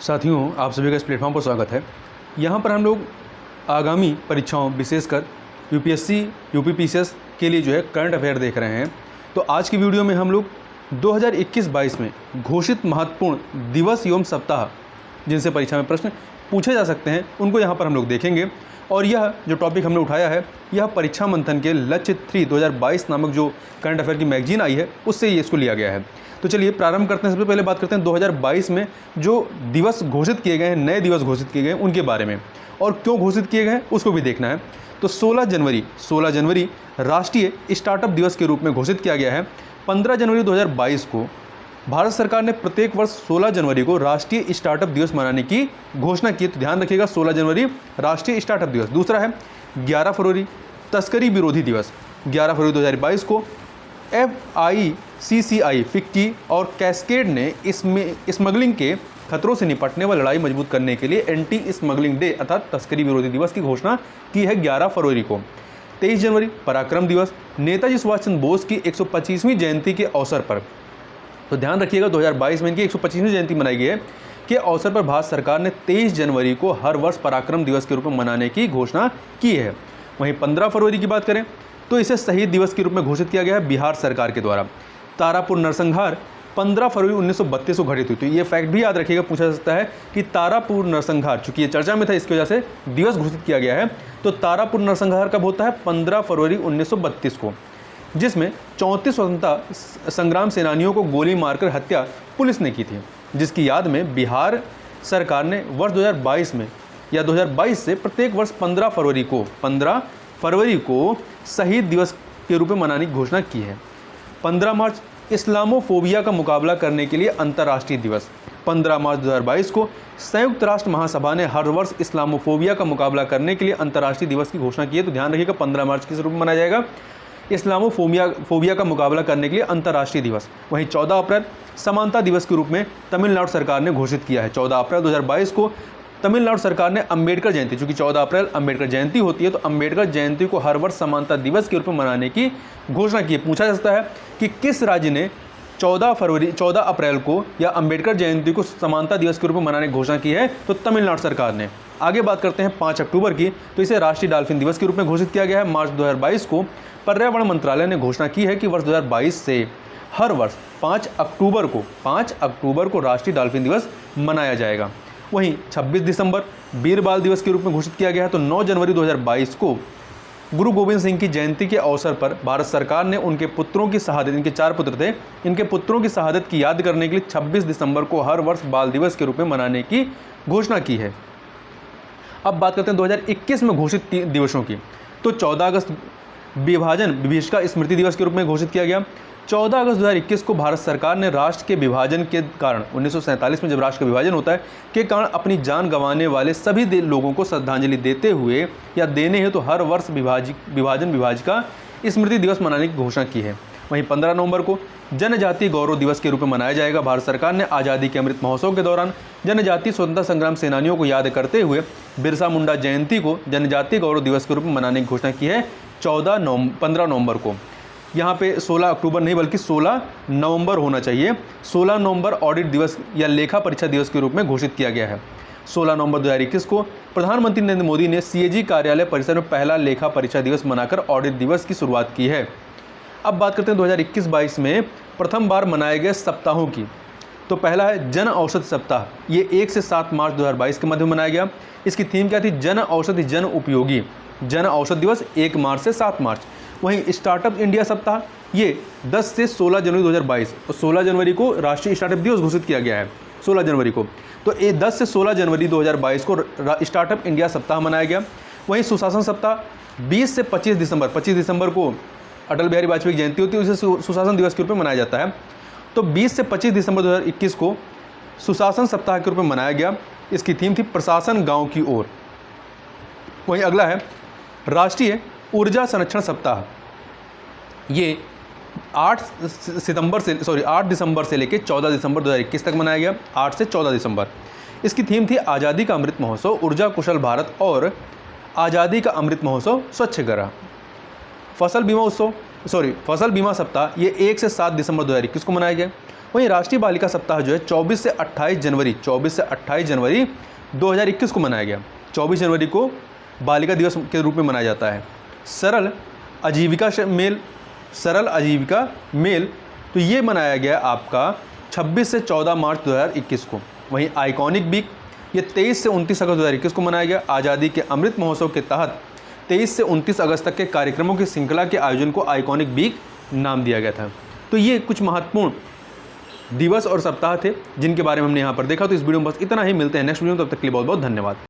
साथियों, आप सभी का इस प्लेटफॉर्म पर स्वागत है। यहाँ पर हम लोग आगामी परीक्षाओं विशेषकर यूपीएससी, यूपीपीसीएस के लिए जो है करंट अफेयर देख रहे हैं। तो आज की वीडियो में हम लोग 2021-22 में घोषित महत्वपूर्ण दिवस एवं सप्ताह जिनसे परीक्षा में प्रश्न पूछे जा सकते हैं उनको यहाँ पर हम लोग देखेंगे। और यह जो टॉपिक हमने उठाया है यह परीक्षा मंथन के लक्ष्य 3 2022 नामक जो करंट अफेयर की मैगजीन आई है उससे ये इसको लिया गया है। तो चलिए प्रारंभ करते हैं। सबसे पहले बात करते हैं 2022 में जो दिवस घोषित किए गए हैं, नए दिवस घोषित किए गए हैं उनके बारे में, और क्यों घोषित किए गए हैं उसको भी देखना है। तो 16 जनवरी राष्ट्रीय स्टार्टअप दिवस के रूप में घोषित किया गया है। 15 जनवरी 2022 को भारत सरकार ने प्रत्येक वर्ष 16 जनवरी को राष्ट्रीय स्टार्टअप दिवस मनाने की घोषणा की। तो ध्यान रखिएगा, 16 जनवरी राष्ट्रीय स्टार्टअप दिवस। दूसरा है 11 फरवरी तस्करी विरोधी दिवस। 11 फरवरी 2022 को FICCI फिक्की और कैस्केड ने इसमें स्मगलिंग के खतरों से निपटने व लड़ाई मजबूत करने के लिए एंटी स्मगलिंग डे अर्थात तस्करी विरोधी दिवस की घोषणा की है 11 फरवरी को। 23 जनवरी पराक्रम दिवस, नेताजी सुभाष चंद्र बोस की 125वीं जयंती के अवसर पर। तो ध्यान रखिएगा 2022 में इनकी 125वीं जयंती मनाई गई है के अवसर पर भारत सरकार ने 23 जनवरी को हर वर्ष पराक्रम दिवस के रूप में मनाने की घोषणा की है। वहीं 15 फरवरी की बात करें तो इसे शहीद दिवस के रूप में घोषित किया गया है बिहार सरकार के द्वारा। तारापुर नरसंहार 15 फरवरी 1932 को घटित हुई। तो ये फैक्ट भी याद रखिएगा, पूछा जा सकता है कि तारापुर नरसंहार, चूंकि ये चर्चा में था इसकी वजह से दिवस घोषित किया गया है। तो तारापुर नरसंहार कब होता है? 15 फरवरी 1932 को, जिसमें 34 स्वतंत्रता संग्राम सेनानियों को गोली मारकर हत्या पुलिस ने की थी, जिसकी याद में बिहार सरकार ने वर्ष 2022 में या 2022 से प्रत्येक वर्ष 15 फरवरी को शहीद दिवस के रूप में मनाने की घोषणा की है। 15 मार्च इस्लामोफोबिया का मुकाबला करने के लिए अंतर्राष्ट्रीय दिवस। 15 मार्च 2022 को संयुक्त राष्ट्र महासभा ने हर वर्ष इस्लामोफोबिया का मुकाबला करने के लिए अंतर्राष्ट्रीय दिवस की घोषणा की है। तो ध्यान रखिएगा 15 मार्च किस रूप में मनाया जाएगा? इस्लामोफोबिया का मुकाबला करने के लिए अंतर्राष्ट्रीय दिवस। वहीं 14 अप्रैल समानता दिवस के रूप में तमिलनाडु सरकार ने घोषित किया है। 14 अप्रैल 2022 को तमिलनाडु सरकार ने अंबेडकर जयंती, चूंकि 14 अप्रैल अंबेडकर जयंती होती है, तो अंबेडकर जयंती को हर वर्ष समानता दिवस के रूप में मनाने की घोषणा की है। पूछा जा सकता है कि किस राज्य ने 14 अप्रैल को या अंबेडकर जयंती को समानता दिवस के रूप में मनाने की घोषणा की है? तो तमिलनाडु सरकार ने। आगे बात करते हैं 5 अक्टूबर की। तो इसे राष्ट्रीय डॉल्फिन दिवस के रूप में घोषित किया गया है। मार्च 2022 को पर्यावरण मंत्रालय ने घोषणा की है कि वर्ष 2022 से हर वर्ष 5 अक्टूबर को राष्ट्रीय डॉल्फिन दिवस मनाया जाएगा। वहीं 26 दिसंबर वीर बाल दिवस के रूप में घोषित किया गया है। तो 9 जनवरी 2022 को गुरु गोविंद सिंह की जयंती के अवसर पर भारत सरकार ने उनके पुत्रों की शहादत, इनके 4 पुत्र थे, इनके पुत्रों की शहादत की याद करने के लिए 26 दिसंबर को हर वर्ष बाल दिवस के रूप में मनाने की घोषणा की है। अब बात करते हैं 2021 में घोषित दिवसों की। तो 14 अगस्त विभीषिका स्मृति दिवस के रूप में घोषित किया गया। 14 अगस्त 2021 को भारत सरकार ने राष्ट्र के विभाजन के कारण 1947 में जब राष्ट्र का विभाजन होता है के कारण अपनी जान गंवाने वाले सभी लोगों को श्रद्धांजलि देते हुए या देने हेतु हर वर्ष विभाजिका स्मृति दिवस मनाने की घोषणा की है। वहीं 15 नवंबर को जनजातीय गौरव दिवस के रूप में मनाया जाएगा। भारत सरकार ने आज़ादी के अमृत महोत्सव के दौरान जनजातीय स्वतंत्रता संग्राम सेनानियों को याद करते हुए बिरसा मुंडा जयंती को जनजातीय गौरव दिवस के रूप में मनाने की घोषणा की है 15 नवंबर को। यहाँ पे 16 अक्टूबर नहीं बल्कि 16 नवंबर होना चाहिए। 16 नवंबर ऑडिट दिवस या लेखा परीक्षा दिवस के रूप में घोषित किया गया है। 16 नवंबर 2021 को प्रधानमंत्री नरेंद्र मोदी ने CAG कार्यालय परिसर में पहला लेखा परीक्षा दिवस मनाकर ऑडिट दिवस की शुरुआत की है। अब बात करते हैं 2021-22 में प्रथम बार मनाए गए सप्ताहों की। तो पहला है जन औषधि सप्ताह। ये 1 से 7 मार्च 2022 के मध्य में मनाया गया। इसकी थीम क्या थी? जन औषधि जन उपयोगी। जन औषधि दिवस 1 मार्च से 7 मार्च। वहीं स्टार्टअप इंडिया सप्ताह ये 10 से 16 जनवरी 2022, और 16 जनवरी को राष्ट्रीय स्टार्टअप दिवस घोषित किया गया है। 16 जनवरी को तो ये 10 से 16 जनवरी 2022 को स्टार्टअप इंडिया सप्ताह मनाया गया। वहीं सुशासन सप्ताह 20 से 25 दिसंबर को अटल बिहारी वाजपेयी की जयंती होती है, उसे सुशासन दिवस के रूप में मनाया जाता है। तो 20 से 25 दिसंबर 2021 को सुशासन सप्ताह के रूप में मनाया गया। इसकी थीम थी प्रशासन गाँव की ओर। वहीं अगला है राष्ट्रीय ऊर्जा संरक्षण सप्ताह। ये 8 दिसंबर से लेकर 14 दिसंबर 2021 तक मनाया गया। 8 से 14 दिसंबर। इसकी थीम थी आज़ादी का अमृत महोत्सव, ऊर्जा कुशल भारत और आज़ादी का अमृत महोत्सव स्वच्छ ग्रह। फसल बीमा उत्सव फसल बीमा सप्ताह ये 1 से 7 दिसंबर 2021 को मनाया गया। वहीं राष्ट्रीय बालिका सप्ताह जो है 24 से 28 जनवरी 2021 को मनाया गया। 24 जनवरी को बालिका दिवस के रूप में मनाया जाता है। सरल आजीविका मेल तो ये मनाया गया आपका 26 से 14 मार्च 2021 को। वहीं आइकॉनिक वीक ये 23 से 29 अगस्त 2021 को मनाया गया। आज़ादी के अमृत महोत्सव के तहत 23 से 29 अगस्त तक के कार्यक्रमों की श्रृंखला के आयोजन को आइकॉनिक वीक नाम दिया गया था। तो ये कुछ महत्वपूर्ण दिवस और सप्ताह थे जिनके बारे में हमने यहाँ पर देखा। तो इस वीडियो में बस इतना ही, मिलते हैं नेक्स्ट वीडियो में, तब तक के लिए बहुत बहुत धन्यवाद।